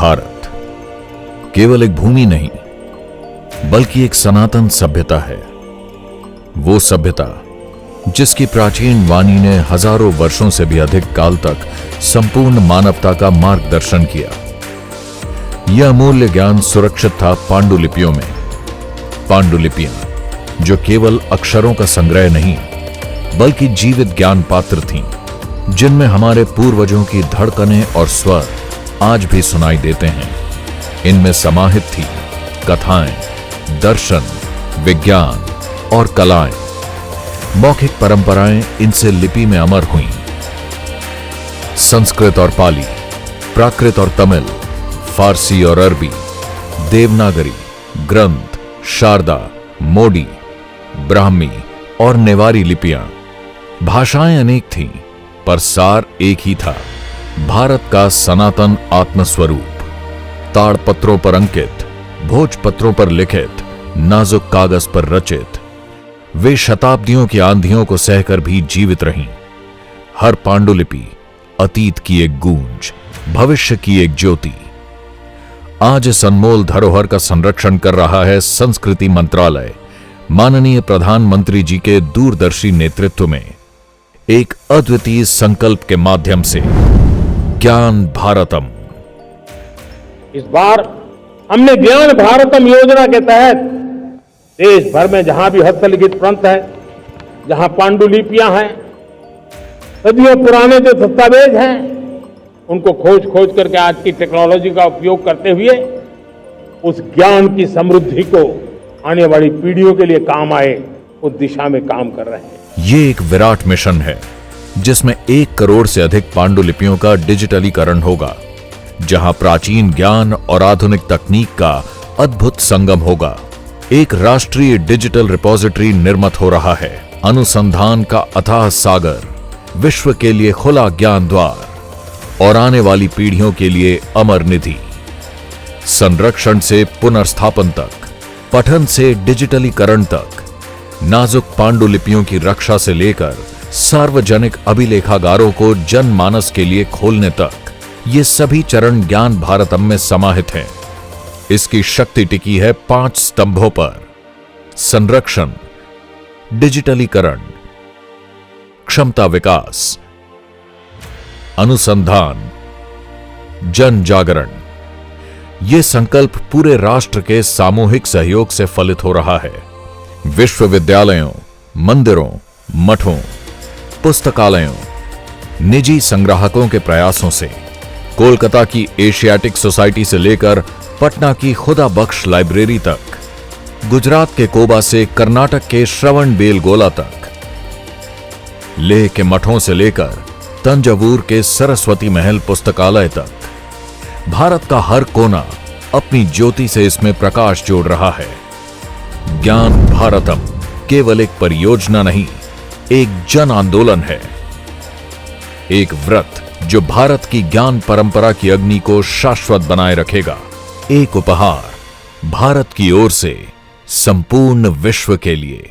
भारत केवल एक भूमि नहीं बल्कि एक सनातन सभ्यता है। वो सभ्यता जिसकी प्राचीन वाणी ने हजारों वर्षों से भी अधिक काल तक संपूर्ण मानवता का मार्गदर्शन किया। यह अमूल्य ज्ञान सुरक्षित था पांडुलिपियों में। पांडुलिपियां जो केवल अक्षरों का संग्रह नहीं बल्कि जीवित ज्ञान पात्र थीं, जिनमें हमारे पूर्वजों की धड़कनें और स्वर आज भी सुनाई देते हैं। इनमें समाहित थी कथाएं, दर्शन, विज्ञान और कलाएं। मौखिक परंपराएं इनसे लिपि में अमर हुईं। संस्कृत और पाली, प्राकृत और तमिल, फारसी और अरबी, देवनागरी, ग्रंथ, शारदा, मोडी, ब्राह्मी और नेवारी लिपियां। भाषाएं अनेक थीं पर सार एक ही था, भारत का सनातन आत्मस्वरूप। ताड़पत्रों पर अंकित, भोजपत्रों पर लिखित, नाजुक कागज पर रचित, वे शताब्दियों की आंधियों को सहकर भी जीवित रहीं। हर पांडुलिपि अतीत की एक गूंज, भविष्य की एक ज्योति। आज इस अनमोल धरोहर का संरक्षण कर रहा है संस्कृति मंत्रालय, माननीय प्रधानमंत्री जी के दूरदर्शी नेतृत्व में एक अद्वितीय संकल्प के माध्यम से ज्ञान भारतम। इस बार हमने ज्ञान भारतम योजना के तहत देश भर में जहां भी हस्तलिखित ग्रंथ है, जहां पांडुलिपियां हैं, सदियों पुराने जो दस्तावेज हैं, उनको खोज करके आज की टेक्नोलॉजी का उपयोग करते हुए उस ज्ञान की समृद्धि को आने वाली पीढ़ियों के लिए काम आए, उस दिशा में काम कर रहे हैं। ये एक विराट मिशन है जिसमें 1 करोड़ से अधिक पांडुलिपियों का डिजिटलीकरण होगा, जहां प्राचीन ज्ञान और आधुनिक तकनीक का अद्भुत संगम होगा। एक राष्ट्रीय डिजिटल रिपोजिटरी निर्मित हो रहा है। अनुसंधान का अथाह सागर, विश्व के लिए खुला ज्ञान द्वार और आने वाली पीढ़ियों के लिए अमर निधि। संरक्षण से पुनर्स्थापन तक, पठन से डिजिटलीकरण तक, नाजुक पांडुलिपियों की रक्षा से लेकर सार्वजनिक अभिलेखागारों को जनमानस के लिए खोलने तक, ये सभी चरण ज्ञान भारतम में समाहित हैं। इसकी शक्ति टिकी है 5 स्तंभों पर: संरक्षण, डिजिटलीकरण, क्षमता विकास, अनुसंधान, जन जागरण। यह संकल्प पूरे राष्ट्र के सामूहिक सहयोग से फलित हो रहा है। विश्वविद्यालयों, मंदिरों, मठों, पुस्तकालयों, निजी संग्राहकों के प्रयासों से, कोलकाता की एशियाटिक सोसाइटी से लेकर पटना की खुदा बख्श लाइब्रेरी तक, गुजरात के कोबा से कर्नाटक के श्रवण बेलगोला तक, लेह के मठों से लेकर तंजावुर के सरस्वती महल पुस्तकालय तक, भारत का हर कोना अपनी ज्योति से इसमें प्रकाश जोड़ रहा है। ज्ञान भारतम केवल एक परियोजना नहीं, एक जन आंदोलन है। एक व्रत जो भारत की ज्ञान परंपरा की अग्नि को शाश्वत बनाए रखेगा। एक उपहार भारत की ओर से संपूर्ण विश्व के लिए।